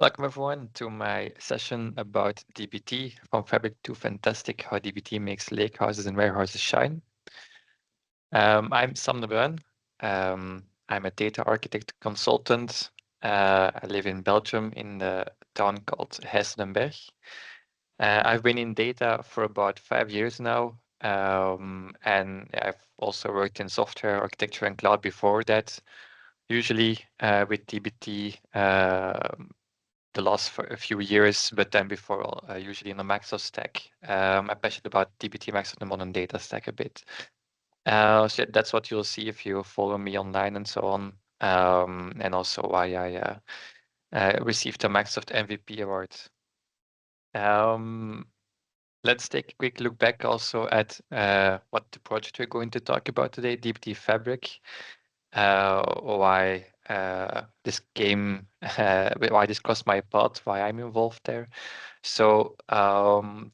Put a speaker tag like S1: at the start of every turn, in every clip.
S1: Welcome everyone to my session about DBT, from fabric to fantastic, how DBT makes lakehouses and warehouses shine. I'm Sam Debruyn. I'm a data architect consultant. I live in Belgium in the town called Hessen-den-Berg. I've been in data for about 5 years now, and I've also worked in software architecture and cloud before that, usually with DBT. The last for a few years, but then before, usually in the Microsoft stack. I'm passionate about DBT Microsoft, the modern data stack a bit. So that's what you'll see if you follow me online and so on. And also why I received the Microsoft MVP award. Let's take a quick look back also at what the project we're going to talk about today, DBT Fabric. Why this game, why this crossed my path, why I'm involved there. So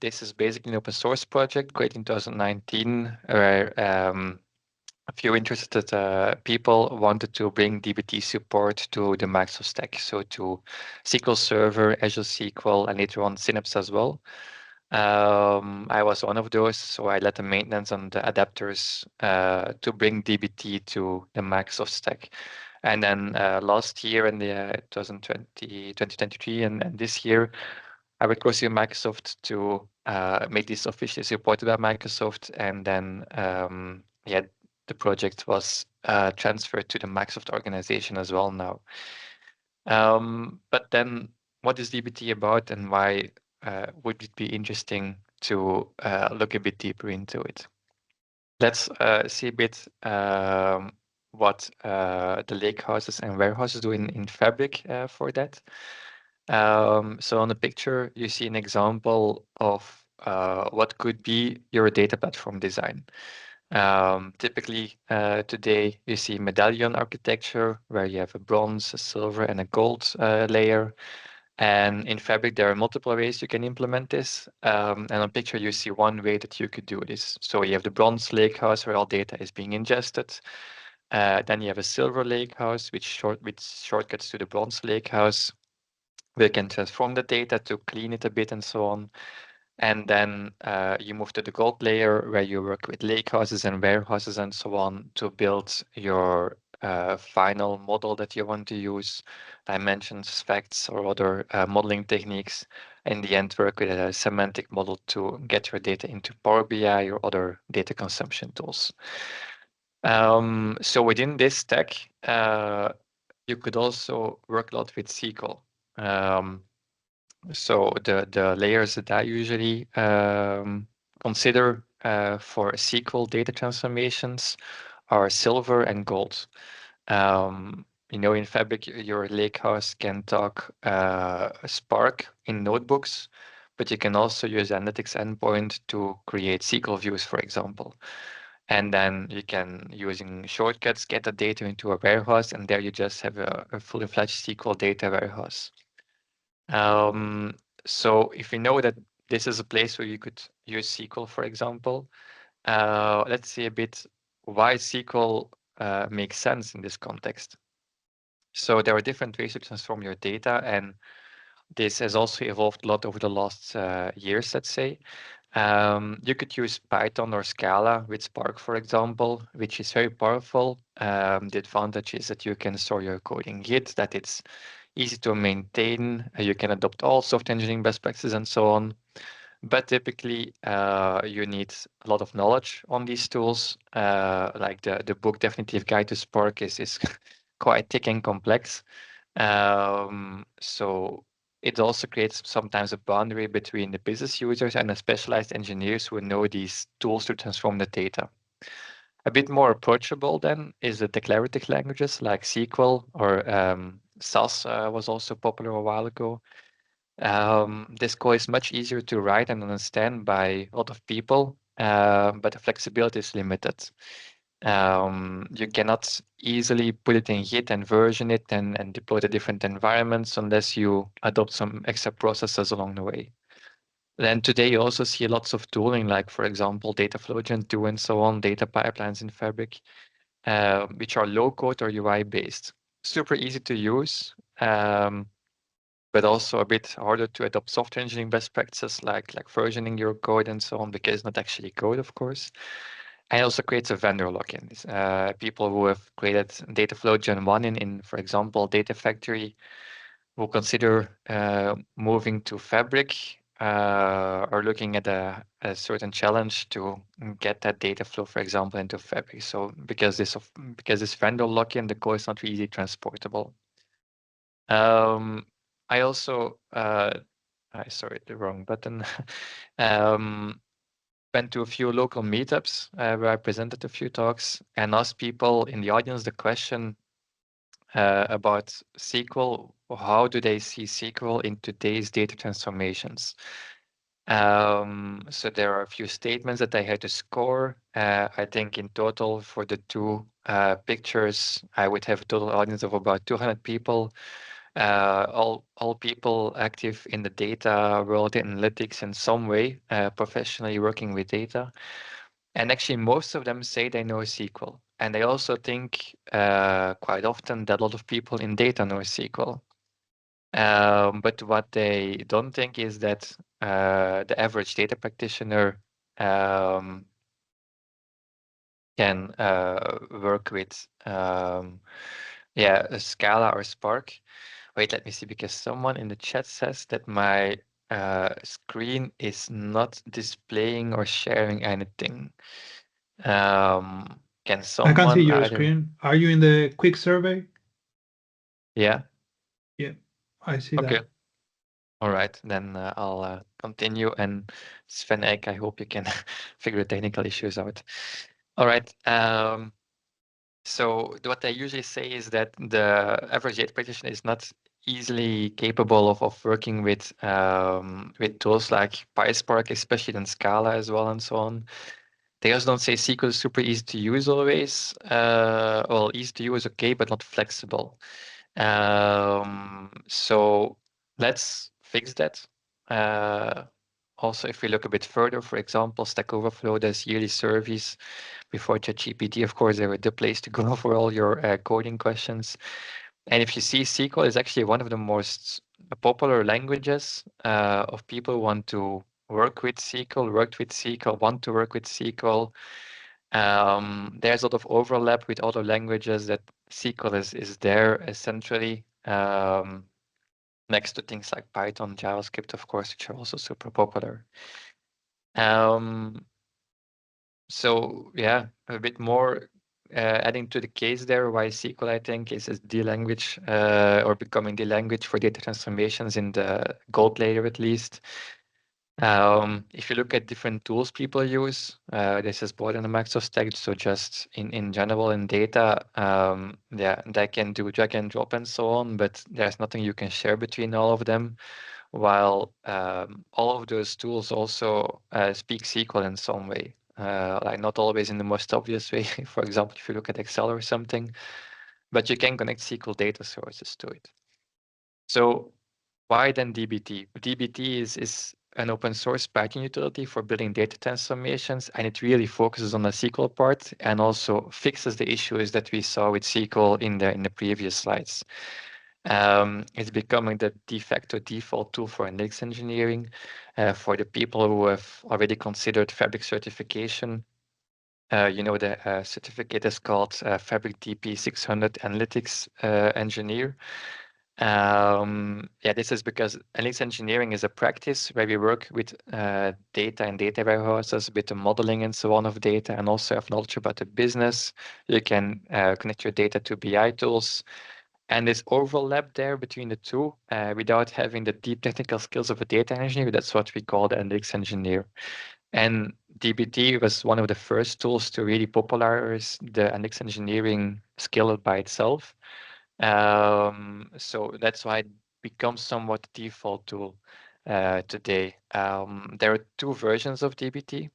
S1: this is basically an open source project created in 2019, where a few interested people wanted to bring DBT support to the Microsoft stack, so to SQL Server, Azure SQL, and later on Synapse as well. I was one of those, so I led the maintenance on the adapters to bring DBT to the Microsoft stack. And then last year in the 2023 and this year, I worked closely with Microsoft to make this officially supported by Microsoft. And then, yeah, the project was transferred to the Microsoft organization as well now. But then what is DBT about, and why would it be interesting to look a bit deeper into it? Let's see a bit what the lakehouses and warehouses do in Fabric for that. So on the picture, you see an example of what could be your data platform design. Typically, today you see medallion architecture where you have a bronze, a silver, and a gold layer. And in Fabric, there are multiple ways you can implement this. And on picture, you see one way that you could do this. So you have the bronze lakehouse where all data is being ingested. Then you have a silver lakehouse, which shortcuts to the bronze lakehouse. We can transform the data to clean it a bit and so on. And then you move to the gold layer where you work with lakehouses and warehouses and so on to build your final model that you want to use, dimensions, facts, or other modeling techniques. In the end, work with a semantic model to get your data into Power BI or other data consumption tools. So within this stack, you could also work a lot with SQL. So the layers that I usually consider for SQL data transformations are silver and gold. In Fabric, your lakehouse can talk Spark in notebooks, but you can also use analytics endpoint to create SQL views, for example. And then you can, using shortcuts, get the data into a warehouse, and there you just have a fully fledged SQL data warehouse. So if you know that this is a place where you could use SQL, for example, let's see a bit why SQL makes sense in this context. So there are different ways to transform your data, and this has also evolved a lot over the last years, let's say. You could use Python or Scala with Spark, for example, which is very powerful. The advantage is that you can store your code in Git, that it's easy to maintain. You can adopt all software engineering best practices and so on. But typically, you need a lot of knowledge on these tools. Like the book Definitive Guide to Spark is quite thick and complex. So it also creates sometimes a boundary between the business users and the specialized engineers who know these tools to transform the data. A bit more approachable then is the declarative languages like SQL or SAS was also popular a while ago. This code is much easier to write and understand by a lot of people, but the flexibility is limited. You cannot easily put it in Git and version it and deploy to different environments unless you adopt some extra processes along the way. Then today you also see lots of tooling, like for example, Dataflow Gen 2 and so on, data pipelines in Fabric, which are low code or UI based. Super easy to use, but also a bit harder to adopt software engineering best practices like versioning your code and so on, because it's not actually code, of course. And it also creates a vendor lock-in. People who have created Dataflow Gen 1 in, for example, Data Factory, will consider moving to Fabric or looking at a certain challenge to get that data flow, for example, into Fabric. So because this vendor lock-in, the code is not really transportable. I also sorry, the wrong button. Went to a few local meetups where I presented a few talks and asked people in the audience the question about SQL. How do they see SQL in today's data transformations? So there are a few statements that I had to score. I think in total for the two pictures, I would have a total audience of about 200 people. All people active in the data world, analytics in some way, professionally working with data. And actually, most of them say they know SQL. And they also think quite often that a lot of people in data know SQL. But what they don't think is that the average data practitioner can work with a Scala or Spark. Wait, let me see, because someone in the chat says that my screen is not displaying or sharing anything. Can
S2: I can't see
S1: someone
S2: your
S1: either?
S2: screen. Are you in the quick survey?
S1: Yeah.
S2: Yeah, I see
S1: Okay.
S2: that.
S1: All right. Then I'll continue. And Sven Eck, I hope you can figure the technical issues out. All right. So what I usually say is that the average data practitioner is not easily capable of working with tools like PySpark, especially in Scala as well, and so on. They also don't say SQL is super easy to use always. Well, easy to use, okay, but not flexible. So let's fix that. Also, if we look a bit further, for example, Stack Overflow does yearly surveys before ChatGPT. Of course, they were the place to go for all your coding questions. And if you see, SQL is actually one of the most popular languages of people who want to work with SQL, worked with SQL, want to work with SQL. There's a lot of overlap with other languages that SQL is there essentially, next to things like Python, JavaScript, of course, which are also super popular. So yeah, a bit more adding to the case there, why SQL, I think, is the language or becoming the language for data transformations in the gold layer at least. If you look at different tools people use, this is both in the Microsoft stack, so just in general in data, yeah, they can do drag and drop and so on, but there's nothing you can share between all of them, while all of those tools also speak SQL in some way, like not always in the most obvious way. For example, if you look at Excel or something, but you can connect SQL data sources to it. So why then dbt? dbt is an open source Python utility for building data transformations, and it really focuses on the SQL part and also fixes the issues that we saw with SQL in the previous slides. It's becoming the de facto default tool for analytics engineering for the people who have already considered Fabric certification. The certificate is called Fabric DP 600 Analytics Engineer. This is because analytics engineering is a practice where we work with data and data warehouses, with the modeling and so on of data, and also have knowledge about the business. You can connect your data to BI tools. And this overlap there between the two, without having the deep technical skills of a data engineer, that's what we call the analytics engineer. And dbt was one of the first tools to really popularize the analytics engineering skill by itself. So that's why it becomes somewhat the default tool today. There are two versions of dbt.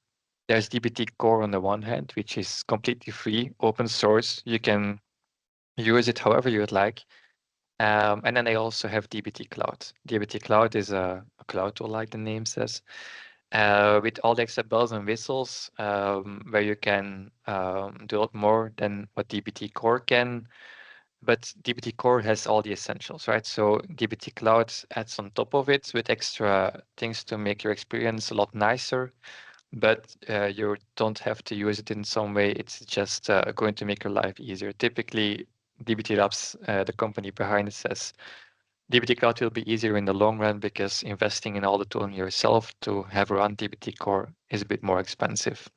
S1: There's dbt core on the one hand, which is completely free, open source. You can use it however you would like. And then they also have dbt cloud. dbt cloud is a cloud tool, like the name says, with all the extra bells and whistles, where you can do a lot more than what dbt core can. but DBT Core has all the essentials, right? So DBT Cloud adds on top of it with extra things to make your experience a lot nicer, but you don't have to use it in some way. It's just going to make your life easier. Typically, DBT Labs, the company behind it, says DBT Cloud will be easier in the long run because investing in all the tooling yourself to have run DBT Core is a bit more expensive.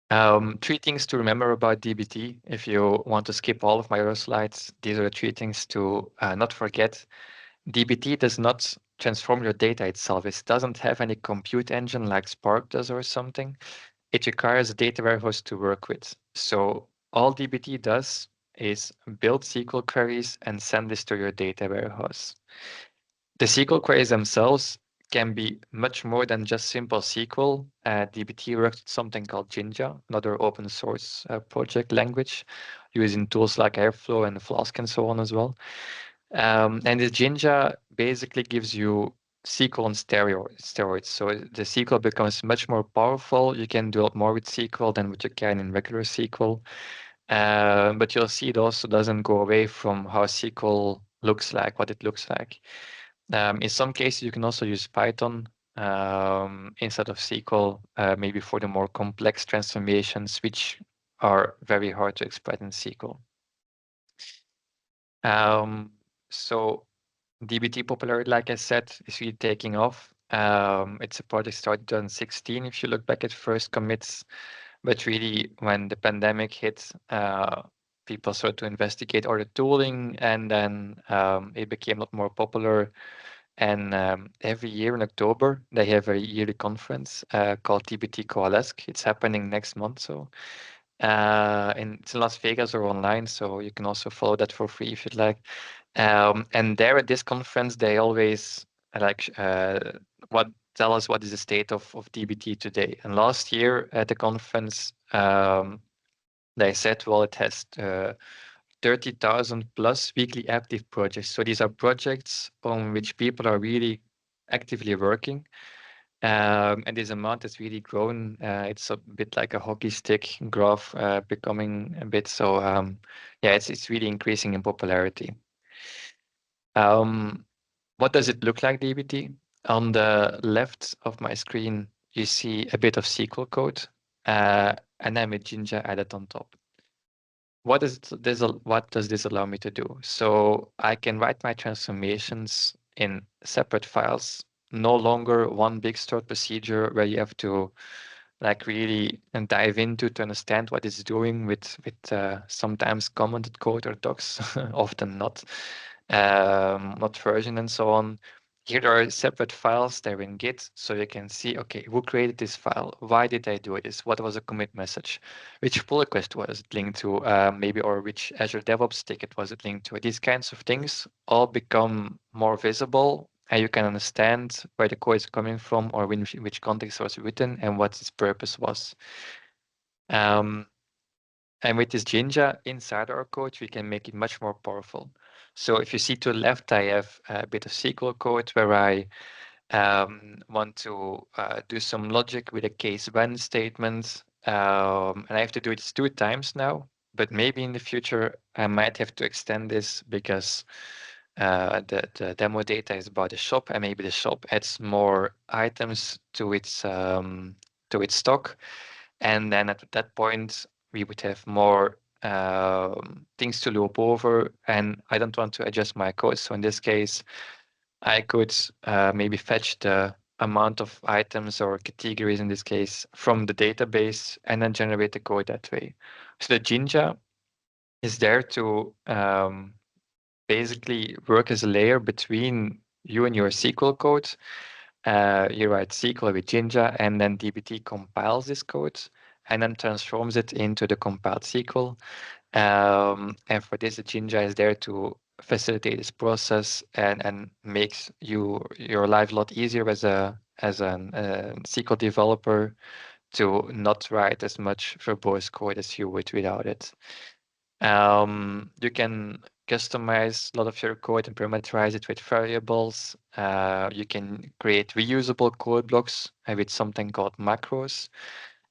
S1: Three things to remember about DBT. If you want to skip all of my other slides, these are the three things to not forget. DBT does not transform your data itself. It doesn't have any compute engine like Spark does or something. It requires a data warehouse to work with. So all DBT does is build SQL queries and send this to your data warehouse. The SQL queries themselves can be much more than just simple SQL. dbt works with something called Jinja, another open source project language, using tools like Airflow and Flask and so on as well. And the Jinja basically gives you SQL on steroids. So the SQL becomes much more powerful. You can do a lot more with SQL than what you can in regular SQL. But you'll see it also doesn't go away from how SQL looks like, what it looks like. In some cases, you can also use Python instead of SQL, maybe for the more complex transformations, which are very hard to exploit in SQL. So DBT popularity, like I said, is really taking off. It's a project started in 2016, if you look back at first commits, but really when the pandemic hit, people started to investigate all the tooling, and then it became a lot more popular. And every year in October, they have a yearly conference called DBT Coalesce. It's happening next month, so it's in Las Vegas or online, so you can also follow that for free if you'd like. And there at this conference, they always like tell us what is the state of DBT today. And last year at the conference, they said, well, it has 30,000 plus weekly active projects. So these are projects on which people are really actively working. And this amount has really grown. It's a bit like a hockey stick graph, becoming a bit. So yeah, it's really increasing in popularity. What does it look like, DBT? On the left of my screen, you see a bit of SQL code, and then with Jinja added on top. What does this allow me to do? So I can write my transformations in separate files, no longer one big stored procedure where you have to like really dive into to understand what it's doing with sometimes commented code or docs, often not version and so on. Here there are separate files. They're in Git, so you can see, okay, who created this file? Why did I do this? What was the commit message? Which pull request was it linked to? Maybe, or which Azure DevOps ticket was it linked to? These kinds of things all become more visible, and you can understand where the code is coming from, or which context was written, and what its purpose was. And with this Jinja inside our code, we can make it much more powerful. So if you see to the left, I have a bit of SQL code where I want to do some logic with a case when statement. And I have to do this 2 times now, but maybe in the future, I might have to extend this because the demo data is about the shop, and maybe the shop adds more items to its stock. And then at that point, we would have more things to loop over, and I don't want to adjust my code. So in this case, I could maybe fetch the amount of items or categories in this case from the database and then generate the code that way. So the Jinja is there to basically work as a layer between you and your SQL code. You write SQL with Jinja, and then DBT compiles this code and then transforms it into the compiled SQL. And for this, the Jinja is there to facilitate this process and makes your life a lot easier as a SQL developer to not write as much verbose code as you would without it. You can customize a lot of your code and parameterize it with variables. You can create reusable code blocks with something called macros.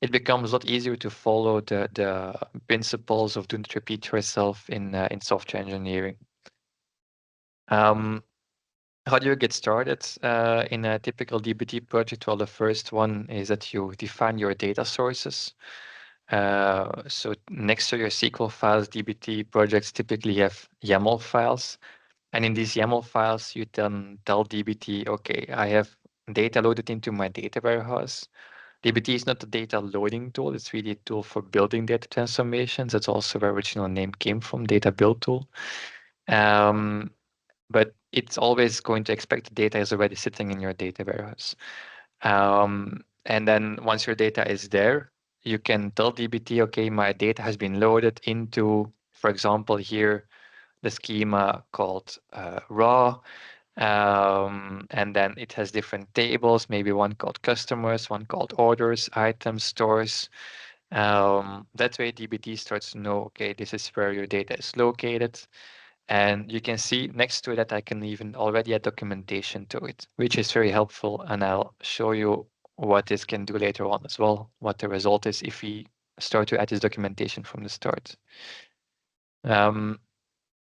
S1: it becomes a lot easier to follow the principles of do not repeat yourself in software engineering. How do you get started in a typical DBT project? Well, the first one is that you define your data sources. So next to your SQL files, DBT projects typically have YAML files. And in these YAML files, you then tell DBT, okay, I have data loaded into my data warehouse. DBT is not a data loading tool. It's really a tool for building data transformations. That's also where original name came from, data build tool. But it's always going to expect the data is already sitting in your data warehouse. And then once your data is there, you can tell DBT, okay, my data has been loaded into, for example, here, the schema called raw. And then it has different tables, maybe one called customers, one called orders, items, stores. That way DBT starts to know, okay, this is where your data is located. And you can see next to that, I can even already add documentation to it, which is very helpful. And I'll show you what this can do later on as well, what the result is if we start to add this documentation from the start. Then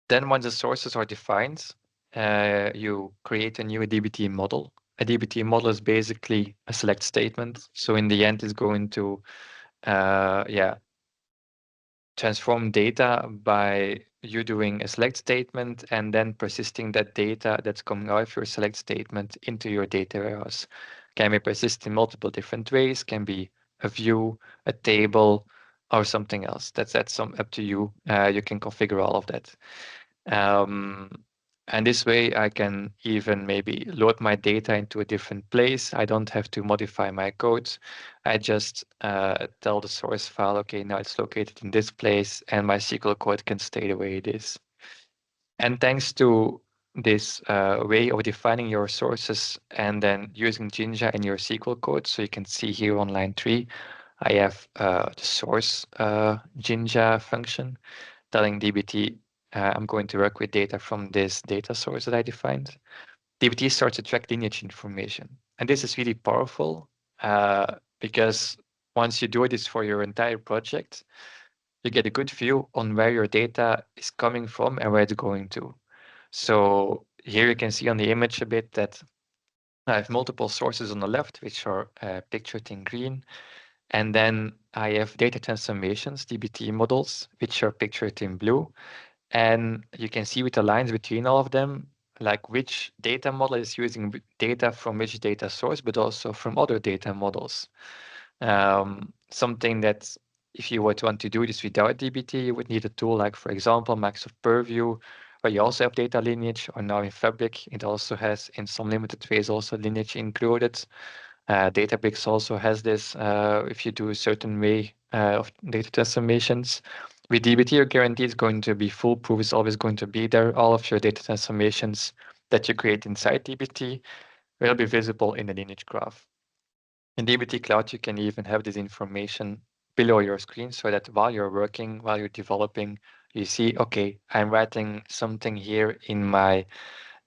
S1: once the sources are defined, you create a new DBT model. A DBT model is basically a select statement. So in the end, it's going to transform data by you doing a select statement and then persisting that data that's coming out of your select statement into your data warehouse. Can be persist in multiple different ways, can be a view, a table, or something else. That's up to you. You can configure all of that. And this way I can even maybe load my data into a different place. I don't have to modify my code. I just tell the source file, okay, now it's located in this place, and my SQL code can stay the way it is. And thanks to this way of defining your sources and then using Jinja in your SQL code, so you can see here on line 3, I have the source Jinja function telling DBT, I'm going to work with data from this data source that I defined. DBT starts to track lineage information. And this is really powerful because once you do this for your entire project, you get a good view on where your data is coming from and where it's going to. So here you can see on the image a bit that I have multiple sources on the left, which are pictured in green. And then I have data transformations, DBT models, which are pictured in blue. And you can see with the lines between all of them, like which data model is using data from which data source, but also from other data models. Something that if you would want to do this without DBT, you would need a tool like, for example, Microsoft Purview, where you also have data lineage, or now in Fabric, it also has in some limited ways also lineage included. Databricks also has this if you do a certain way of data transformations. With DBT, your guarantee is going to be foolproof. It's always going to be there. All of your data transformations that you create inside DBT will be visible in the lineage graph. In DBT Cloud, you can even have this information below your screen so that while you're working, while you're developing, you see, okay, I'm writing something here in my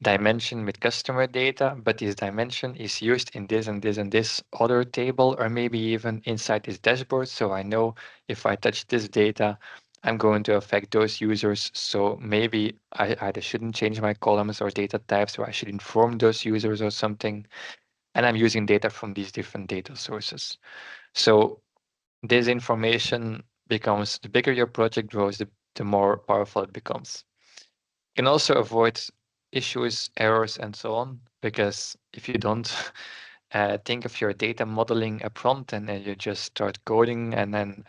S1: dimension with customer data, but this dimension is used in this and this and this other table, or maybe even inside this dashboard. So I know if I touch this data, I'm going to affect those users. So maybe I either shouldn't change my columns or data types, or I should inform those users or something. And I'm using data from these different data sources. So this information becomes, the bigger your project grows, the more powerful it becomes. You can also avoid issues, errors, and so on, because if you don't think of your data modeling upfront and then you just start coding and then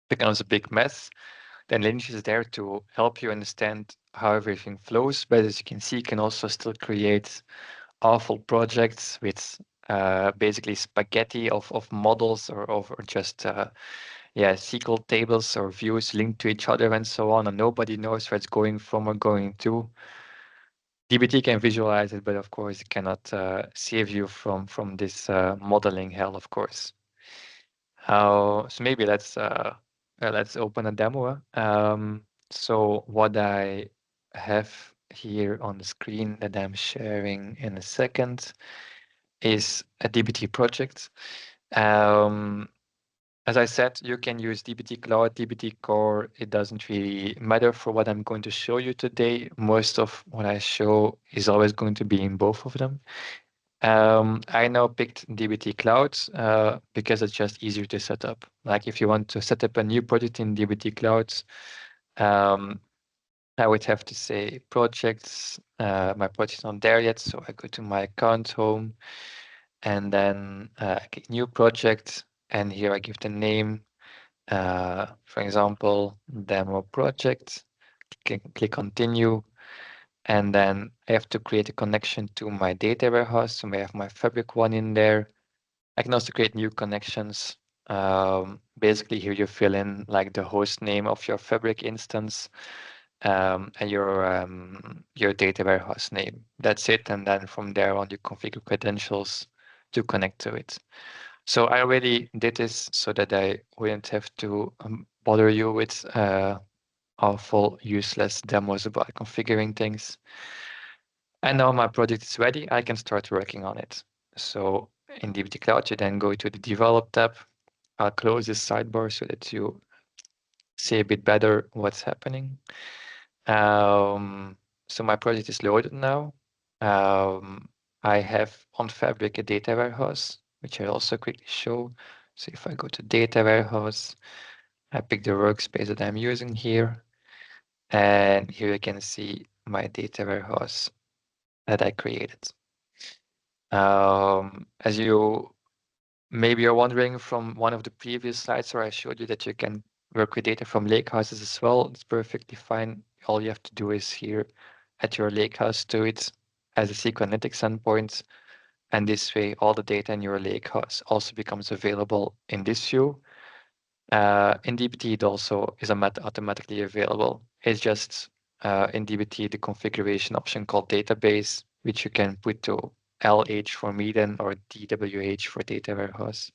S1: becomes a big mess, then Lineage is there to help you understand how everything flows. But as you can see, you can also still create awful projects with basically spaghetti of models or just SQL tables or views linked to each other and so on, and nobody knows where it's going from or going to. DBT can visualize it, but of course it cannot save you from this modeling hell, of course. So maybe let's open a demo. So what I have here on the screen that I'm sharing in a second is a DBT project. As I said, you can use dbt Cloud, dbt Core. It doesn't really matter for what I'm going to show you today. Most of what I show is always going to be in both of them. I now picked dbt Cloud because it's just easier to set up. Like if you want to set up a new project in dbt Cloud, I would have to say projects. My project's not there yet, so I go to my account home, and then new project, and here I give the name. For example, demo project. Click continue, and then I have to create a connection to my data warehouse. So I have my Fabric one in there. I can also create new connections. Basically, here you fill in like the host name of your Fabric instance and your data warehouse name. That's it. And then from there on, you configure credentials to connect to it. So I already did this so that I wouldn't have to bother you with awful useless demos about configuring things. And now my project is ready. I can start working on it. So in dbt Cloud, you then go to the Develop tab. I'll close this sidebar so that you see a bit better what's happening. So my project is loaded now. I have on Fabric a data warehouse, which I also quickly show. So if I go to data warehouse, I pick the workspace that I'm using here. And here you can see my data warehouse that I created. As you maybe are wondering from one of the previous slides where I showed you that you can work with data from Lakehouses as well, it's perfectly fine. All you have to do is here add your Lakehouse to it as a SQL Analytics endpoint. And this way, all the data in your Lakehouse also becomes available in this view. In dbt, it also is automatically available. It's just in dbt, the configuration option called database, which you can put to LH for median or DWH for data warehouse.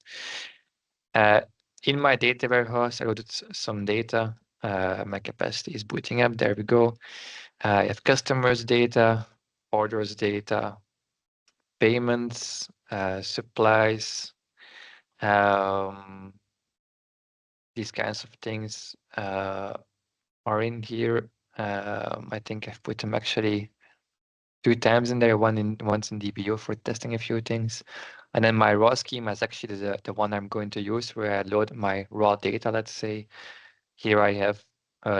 S1: In my data warehouse, I loaded some data. My capacity is booting up. There we go. I have customers data, orders data, payments, supplies, these kinds of things are in here. I think I've put them actually 2 times in there, once in DBO for testing a few things. And then my raw schema is actually the one I'm going to use where I load my raw data, let's say. Here I have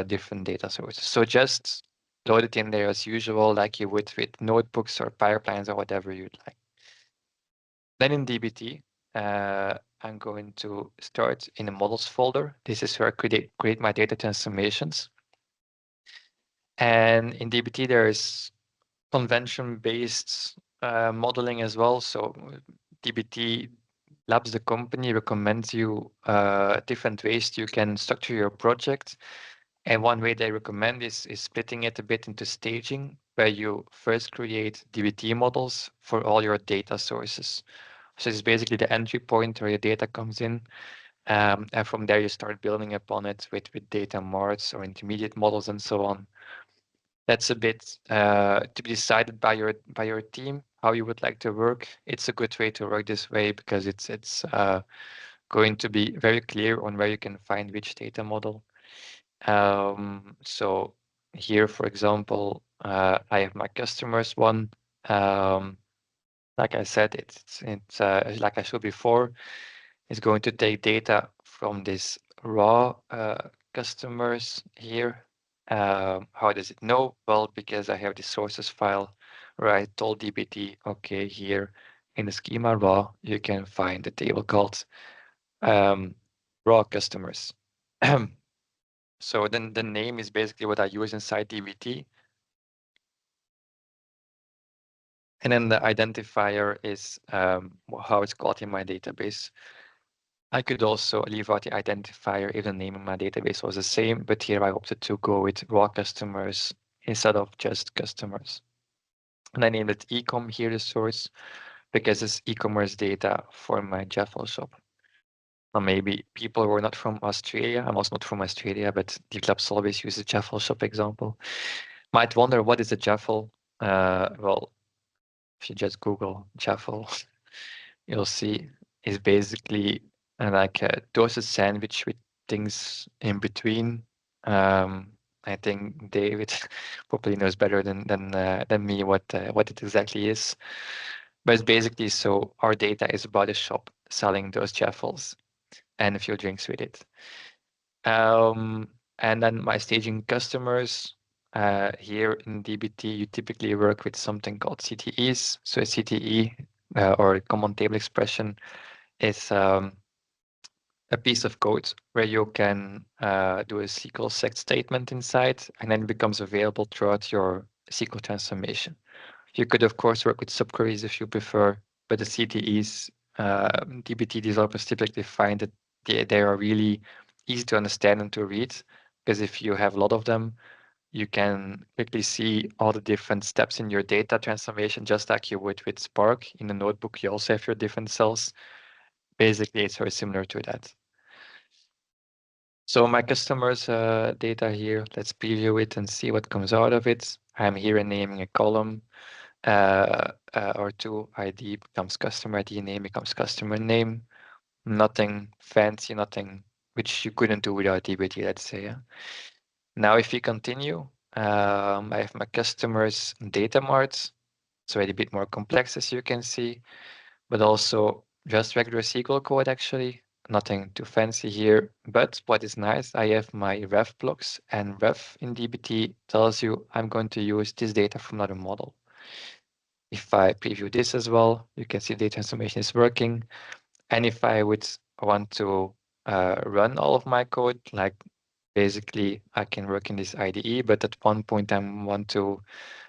S1: different data sources. So just load it in there as usual, like you would with notebooks or pipelines or whatever you'd like. Then in dbt, I'm going to start in the models folder. This is where I create my data transformations. And in dbt, there is convention-based modeling as well. So dbt Labs, the company, recommends you different ways you can structure your project. And one way they recommend is splitting it a bit into staging, where you first create dbt models for all your data sources. So it's basically the entry point where your data comes in. And from there, you start building upon it with data marts or intermediate models and so on. That's a bit to be decided by your team, how you would like to work. It's a good way to work this way because it's going to be very clear on where you can find which data model. So here, for example, I have my customers one. Like I said, it's like I showed before, it's going to take data from this raw customers here. How does it know? Well, because I have the sources file where I told dbt, okay, here in the schema raw, you can find the table called raw customers. So then the name is basically what I use inside dbt. And then the identifier is how it's called in my database. I could also leave out the identifier if the name in my database was the same, but here I opted to go with raw customers instead of just customers. And I named it ecom here, the source, because it's e-commerce data for my Jaffle shop. Or maybe people who are not from Australia, I'm also not from Australia, but the clubs always use the Jaffle shop example, might wonder what is a Jaffle? Well, if you just Google Jaffle, you'll see is basically like a toasted sandwich with things in between. I think David probably knows better than me what it exactly is. But it's basically so our data is about a shop selling those chaffles and a few drinks with it. And then my staging customers, here in DBT, you typically work with something called CTEs. So a CTE, or common table expression, is a piece of code where you can do a SQL sect statement inside, and then it becomes available throughout your SQL transformation. You could, of course, work with subqueries if you prefer, but the CTEs, DBT developers typically find that they are really easy to understand and to read, because if you have a lot of them, you can quickly see all the different steps in your data transformation, just like you would with Spark. In the notebook, you also have your different cells. Basically, it's very similar to that. So my customers' data here, let's preview it and see what comes out of it. I'm here naming a column or two. ID becomes customer ID, name becomes customer name. Nothing fancy, nothing which you couldn't do without DBT, let's say. Yeah. Now, if we continue, I have my customers' data marts. It's already a bit more complex, as you can see, but also just regular SQL code, actually. Nothing too fancy here. But what is nice, I have my ref blocks, and ref in DBT tells you I'm going to use this data from another model. If I preview this as well, you can see data transformation is working. And if I would want to run all of my code, like basically I can work in this IDE, but at one point I want to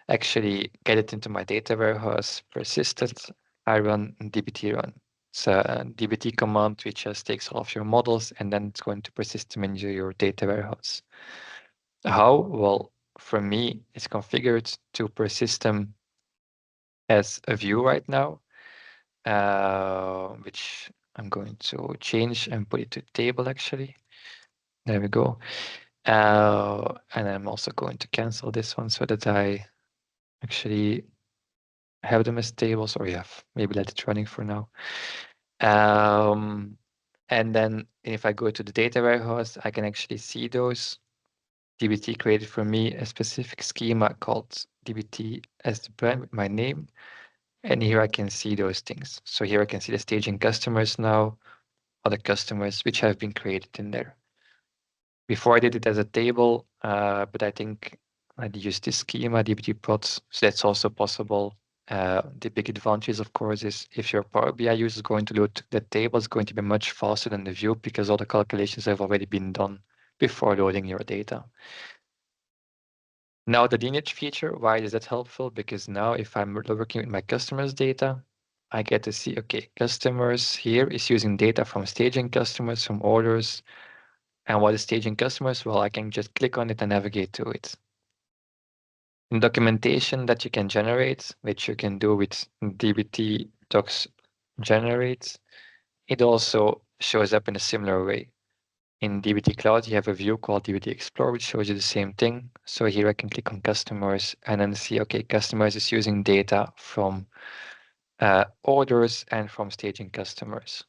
S1: actually get it into my data warehouse persisted, I run dbt run. It's a dbt command which just takes all of your models and then it's going to persist them into your data warehouse. How? Well, for me, it's configured to persist them as a view right now, which I'm going to change and put it to table actually. There we go. And I'm also going to cancel this one so that I actually have them as tables, or yeah, maybe let it running for now. And then if I go to the data warehouse, I can actually see those. DBT created for me a specific schema called DBT as the brand with my name. And here I can see those things. So here I can see the staging customers now, other customers which have been created in there. Before I did it as a table, but I think I'd use this schema, dbt plots, so that's also possible. The big advantage, of course, is if your Power BI user is going to load the table, it's going to be much faster than the view because all the calculations have already been done before loading your data. Now the lineage feature, why is that helpful? Because now if I'm working with my customers' data, I get to see, okay, customers here is using data from staging customers, from orders. And what is staging customers? Well, I can just click on it and navigate to it. In documentation that you can generate, which you can do with dbt docs generate, it also shows up in a similar way. In dbt cloud, you have a view called dbt explore, which shows you the same thing. So here I can click on customers and then see, okay, customers is using data from orders and from staging customers.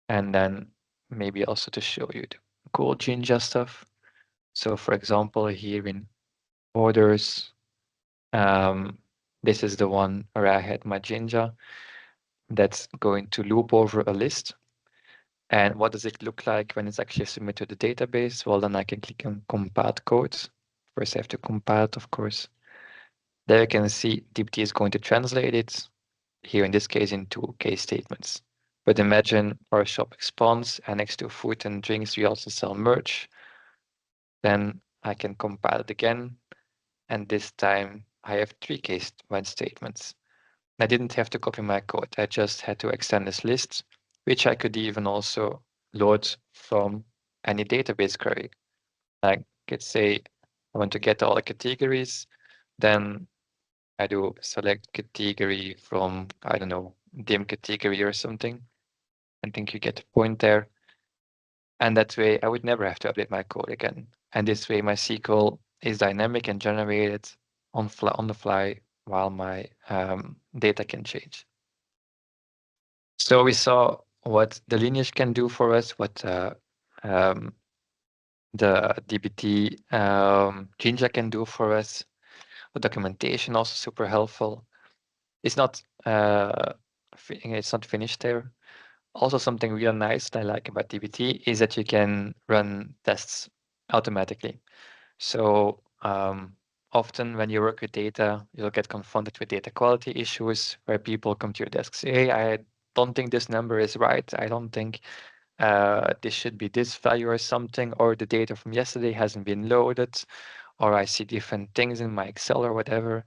S1: And then maybe also to show you the cool Jinja stuff. So for example, here in orders, this is the one where I had my Jinja that's going to loop over a list. And what does it look like when it's actually submitted to the database? Well, then I can click on compat code. First I have to compat, of course. There you can see dbt is going to translate it, here in this case, into case statements. But imagine our shop expands and next to food and drinks, we also sell merch. Then I can compile it again. And this time I have 3 case when statements. I didn't have to copy my code. I just had to extend this list, which I could even also load from any database query. Like, let's say I want to get all the categories, then I do select category from, I don't know, dim category or something. I think you get the point there. And that way I would never have to update my code again. And this way my SQL is dynamic and generated on the fly while my data can change. So we saw what the Lineage can do for us, what um, the DBT Jinja can do for us. The documentation also super helpful. It's not it's not finished there. Also, something real nice that I like about DBT is that you can run tests automatically. So often when you work with data, you'll get confronted with data quality issues where people come to your desk, say, hey, I don't think this number is right. I don't think this should be this value or something, or the data from yesterday hasn't been loaded, or I see different things in my Excel or whatever.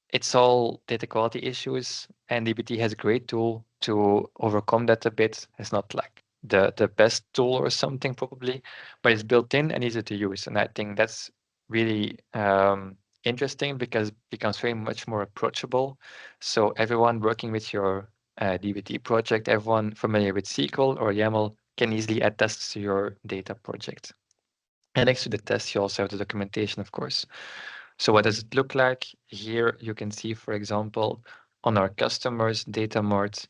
S1: It's all data quality issues, and dbt has a great tool to overcome that a bit. It's not like the best tool or something probably, but it's built in and easy to use. And I think that's really interesting because it becomes very much more approachable. So everyone working with your dbt project, everyone familiar with SQL or YAML can easily add tests to your data project. And next to the test, you also have the documentation, of course. So what does it look like? Here you can see, for example, on our customers data mart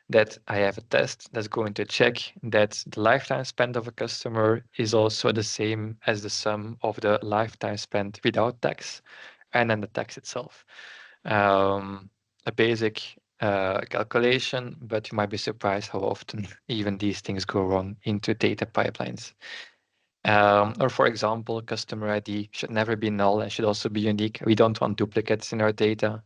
S1: that I have a test that's going to check that the lifetime spend of a customer is also the same as the sum of the lifetime spent without tax and then the tax itself. A basic calculation, but you might be surprised how often even these things go wrong into data pipelines. Or for example, customer ID should never be null and should also be unique. We don't want duplicates in our data.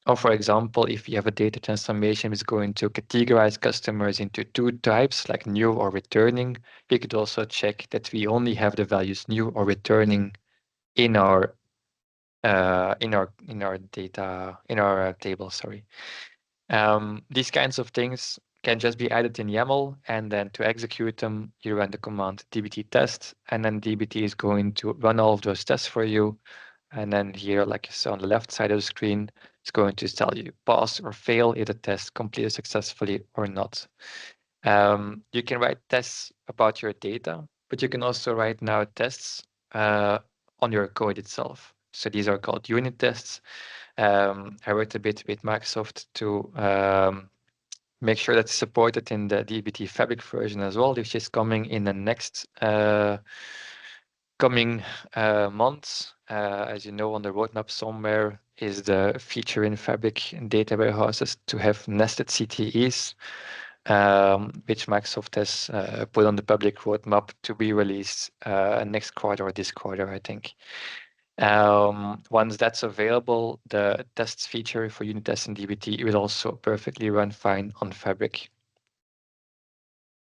S1: Or for example, if you have a data transformation is going to categorize customers into two types, like new or returning, we could also check that we only have the values new or returning in our data in our table. Sorry. These kinds of things can just be added in YAML, and then to execute them, you run the command dbt test, and then dbt is going to run all of those tests for you. And then here, like you saw on the left side of the screen, it's going to tell you pass or fail if the test completed successfully or not. You can write tests about your data, but you can also write now tests on your code itself. So these are called unit tests. I worked a bit with Microsoft to make sure that's supported in the dbt Fabric version as well, which is coming in the next coming months. As you know, on the roadmap somewhere is the feature in Fabric data warehouses to have nested CTEs, which Microsoft has put on the public roadmap to be released next quarter or this quarter, I think. Once that's available, the tests feature for unit tests in dbt will also perfectly run fine on Fabric.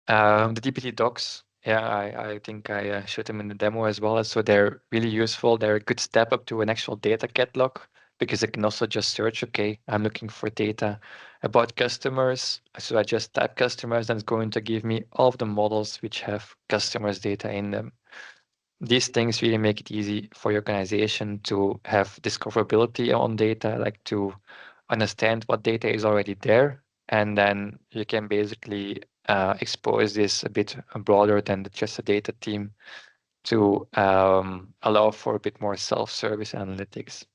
S1: The dbt docs, yeah, I think I showed them in the demo as well. So they're really useful. They're a good step up to an actual data catalog because I can also just search, okay, I'm looking for data about customers. So I just type customers, and it's going to give me all of the models which have customers data in them. These things really make it easy for your organization to have discoverability on data, like to understand what data is already there. And then you can basically expose this a bit broader than just a data team to allow for a bit more self-service analytics.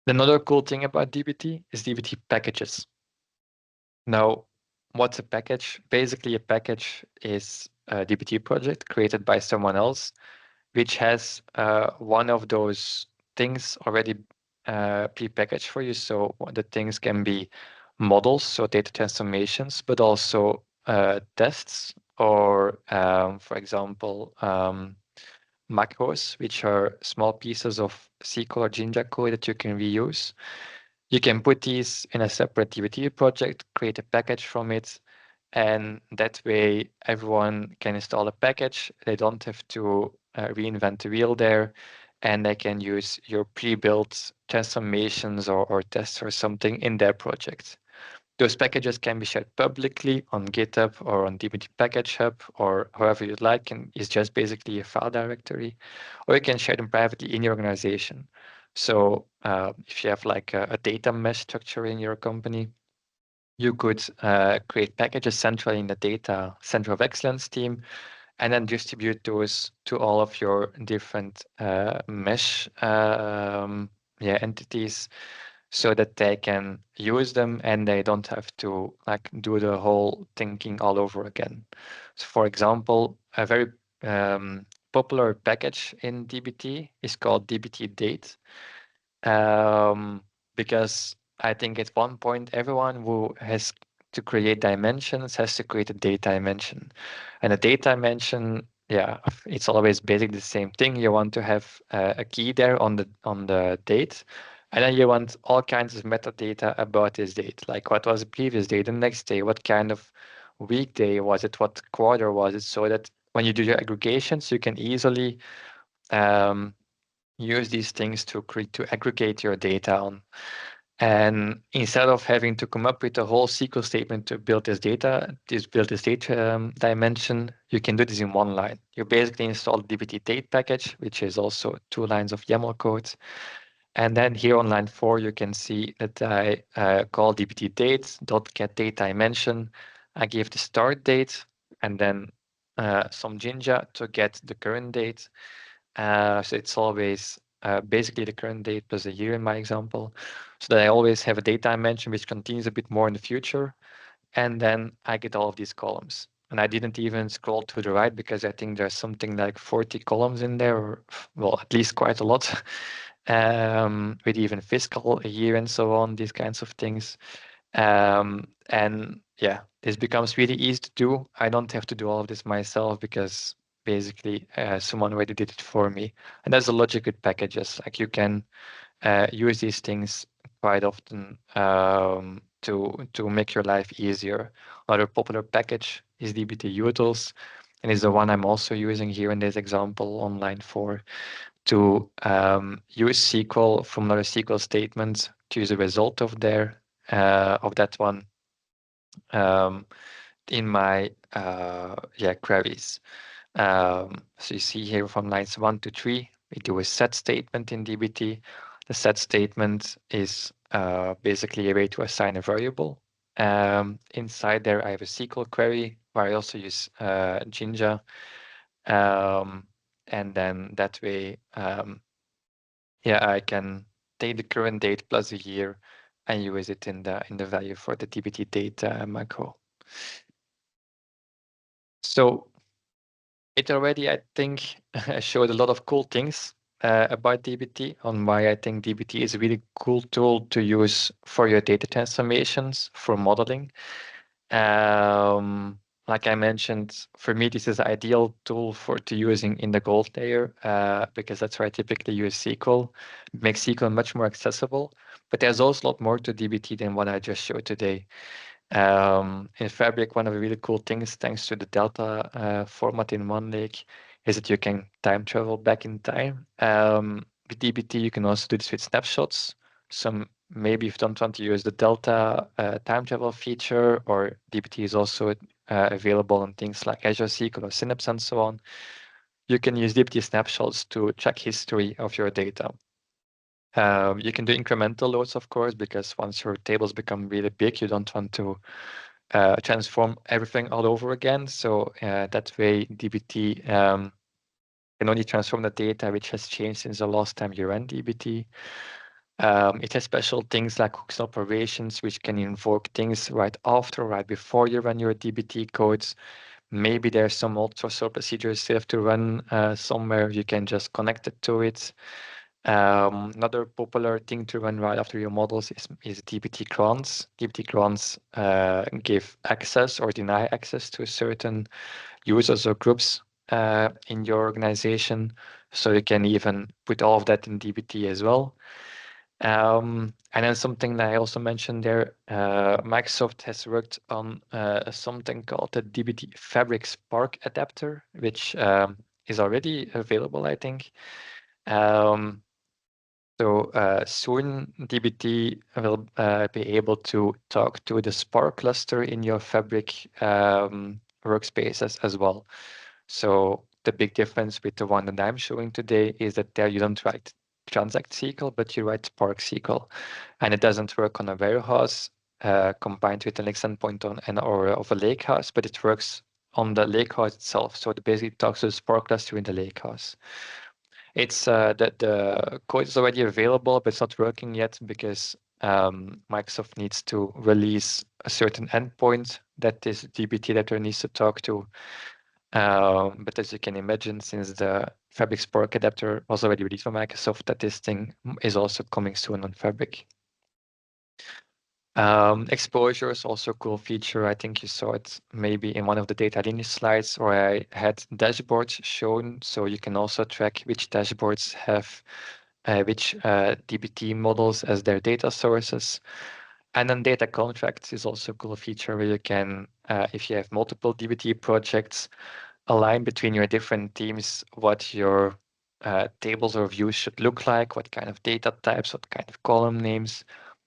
S1: Another cool thing about dbt is dbt packages. Now, what's a package? Basically, a package is a dbt project created by someone else which has one of those things already pre-packaged for you. So the things can be models, so data transformations, but also tests, or for example, macros, which are small pieces of SQL or Jinja code that you can reuse. You can put these in a separate dbt project, create a package from it, and that way everyone can install a package. They don't have to reinvent the wheel there, and they can use your pre-built transformations or tests or something in their project. Those packages can be shared publicly on GitHub or on dbt package hub or however you'd like, and it's just basically a file directory, or you can share them privately in your organization. So if you have like a data mesh structure in your company, you could create packages centrally in the data center of excellence team, and then distribute those to all of your different mesh entities so that they can use them and they don't have to like do the whole thinking all over again. So for example, a very popular package in dbt is called dbt date, because I think at one point everyone who has to create dimensions has to create a date dimension. And a date dimension, yeah, it's always basically the same thing. You want to have a key there on the date, and then you want all kinds of metadata about this date, like what was the previous day, the next day, what kind of weekday was it, what quarter was it, so that when you do your aggregations, you can easily um, use these things to aggregate your data on. And instead of having to come up with a whole SQL statement to build this data, dimension, you can do this in one line. You basically install the dbt date package, which is also 2 lines of YAML code. And then here on line 4, you can see that I call dbt date.getDate dimension. I give the start date and then some Jinja to get the current date. So it's always basically the current date plus a year in my example, so that I always have a date dimension which continues a bit more in the future. And then I get all of these columns. And I didn't even scroll to the right because I think there's something like 40 columns in there, or well, at least quite a lot, with even fiscal, a year and so on, these kinds of things. And yeah, this becomes really easy to do. I don't have to do all of this myself because basically someone already did it for me. And that's the logic with packages. Like you can use these things quite often to make your life easier. Another popular package is dbt utils, and is the one I'm also using here in this example on line 4 to use SQL from another SQL statement to use a result of that one in my queries. So you see here from lines 1 to 3, we do a set statement in dbt. The set statement is basically a way to assign a variable. Inside there, I have a SQL query where I also use Jinja. And then that way, I can take the current date plus a year and use it in the value for the dbt date macro. So it already, I think, showed a lot of cool things about dbt, on why I think dbt is a really cool tool to use for your data transformations, for modeling. Like I mentioned, for me, this is the ideal tool to using in the gold layer because that's where I typically use SQL. It makes SQL much more accessible, but there's also a lot more to dbt than what I just showed today. In Fabric, one of the really cool things, thanks to the Delta format in OneLake, is that you can time travel back in time. With dbt, you can also do this with snapshots. So maybe if you don't want to use the Delta time travel feature, or dbt is also available on things like Azure SQL or Synapse and so on, you can use dbt snapshots to check history of your data. You can do incremental loads, of course, because once your tables become really big, you don't want to transform everything all over again. So that way, dbt can only transform the data which has changed since the last time you ran dbt. It has special things like hooks and operations, which can invoke things right after, right before you run your dbt codes. Maybe there's some also procedures you have to run somewhere. You can just connect it to it. Another popular thing to run right after your models is dbt grants. dbt grants give access or deny access to certain users or groups in your organization. So you can even put all of that in dbt as well. And then something that I also mentioned there, Microsoft has worked on something called the dbt Fabric Spark adapter, which is already available, I think. So soon dbt will be able to talk to the Spark cluster in your Fabric workspaces as well. So the big difference with the one that I'm showing today is that there you don't write transact SQL, but you write Spark SQL. And it doesn't work on a warehouse combined with an extend point on or of a Lakehouse, but it works on the Lakehouse itself. So it basically talks to the Spark cluster in the Lakehouse. It's the code is already available, but it's not working yet because Microsoft needs to release a certain endpoint that this dbt letter needs to talk to. But as you can imagine, since the Fabric Spark adapter was already released by Microsoft, that this thing is also coming soon on Fabric. Exposure is also a cool feature. I think you saw it maybe in one of the data lineage slides, or I had dashboards shown, so you can also track which dashboards have which dbt models as their data sources. And then data contracts is also a cool feature where you can, if you have multiple dbt projects, align between your different teams what your tables or views should look like, what kind of data types, what kind of column names.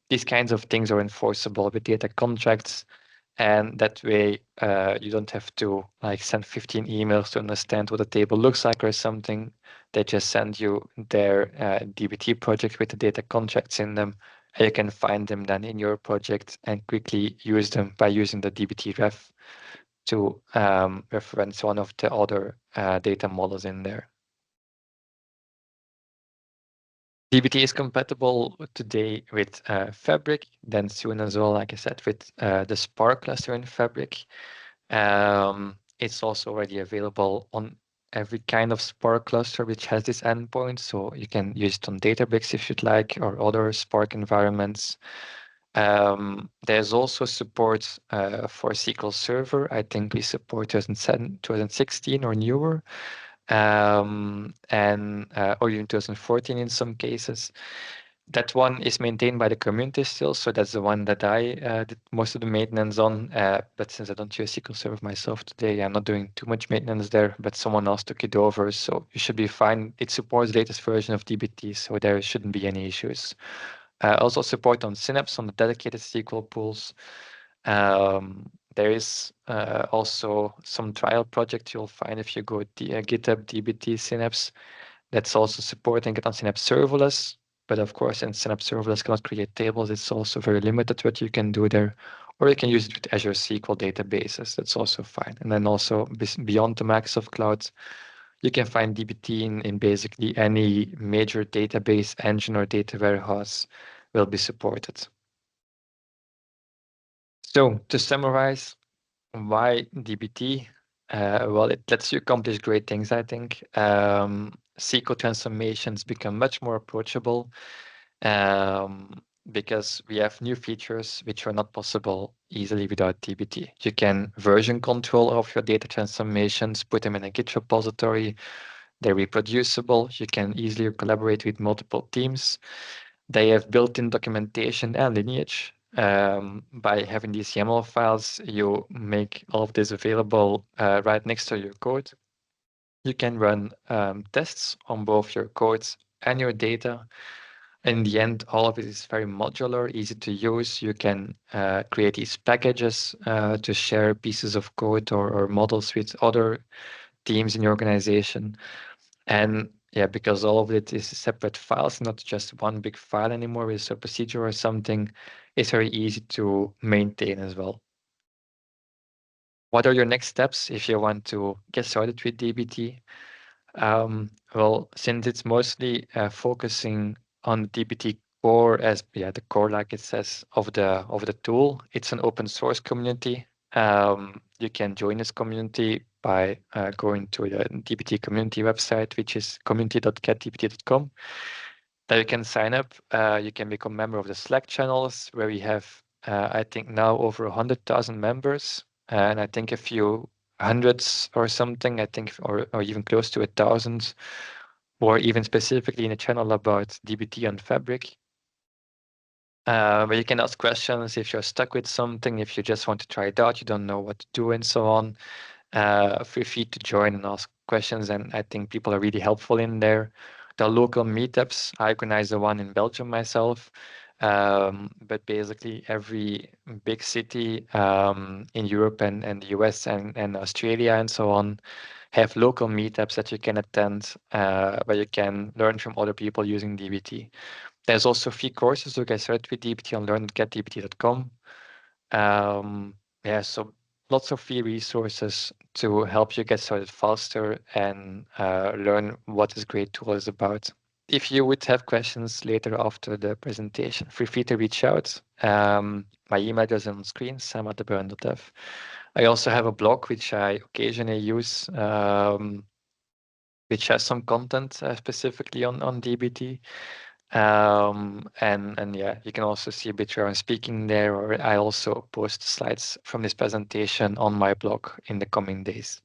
S1: These kinds of things are enforceable with data contracts. And that way, you don't have to like send 15 emails to understand what a table looks like or something. They just send you their dbt project with the data contracts in them. And you can find them then in your project and quickly use them by using the dbt ref to reference one of the other data models in there. dbt is compatible today with Fabric, then soon as well, like I said, with the Spark cluster in Fabric. It's also already available on every kind of Spark cluster which has this endpoint, so you can use it on Databricks if you'd like, or other Spark environments. There's also support for SQL Server. I think we support 2007, 2016 or newer, and or even 2014 in some cases. That one is maintained by the community still, so that's the one that I did most of the maintenance on. But since I don't use SQL Server myself today, I'm not doing too much maintenance there, but someone else took it over, so you should be fine. It supports the latest version of dbt, so there shouldn't be any issues. Also support on Synapse on the dedicated SQL pools. There is also some trial project you'll find if you go to GitHub dbt Synapse that's also supporting it on Synapse serverless. But of course, in Synapse serverless cannot create tables. It's also very limited what you can do there. Or you can use it with Azure SQL databases. That's also fine. And then also beyond the Microsoft Cloud, you can find dbt in basically any major database engine or data warehouse will be supported. So to summarize, why dbt? Well, it lets you accomplish great things, I think. SQL transformations become much more approachable because we have new features which are not possible easily without dbt. You can version control of your data transformations, put them in a Git repository. They're reproducible. You can easily collaborate with multiple teams. They have built-in documentation and lineage. By having these YAML files, you make all of this available right next to your code. You can run tests on both your codes and your data. In the end, all of it is very modular, easy to use. You can create these packages to share pieces of code or models with other teams in your organization. And yeah, because all of it is separate files, not just one big file anymore with a procedure or something, it's very easy to maintain as well. What are your next steps if you want to get started with dbt? Well, since it's mostly focusing on dbt core as the core, like it says, of the tool, it's an open source community. You can join this community by going to the dbt community website, which is community.getdbt.com. There you can sign up. You can become a member of the Slack channels, where we have, I think now over 100,000 members, and I think a few hundreds or something, I think, or even close to 1,000, or even specifically in a channel about dbt on Fabric, where you can ask questions if you're stuck with something, if you just want to try it out, you don't know what to do, and so on. Feel free to join and ask questions, and I think people are really helpful in there. The local meetups, I organize the one in Belgium myself, but basically every big city in Europe and the US and Australia and so on have local meetups that you can attend, where you can learn from other people using dbt. There's also free courses to get started with dbt on learn.getdbt.com. Yeah, so lots of free resources to help you get started faster and learn what this great tool is about. if you would have questions later after the presentation, feel free to reach out. My email address is on screen, sam@debruyn.dev. I also have a blog which I occasionally use, which has some content specifically on DBT. And yeah, you can also see a bit where I'm speaking there, or I also post slides from this presentation on my blog in the coming days.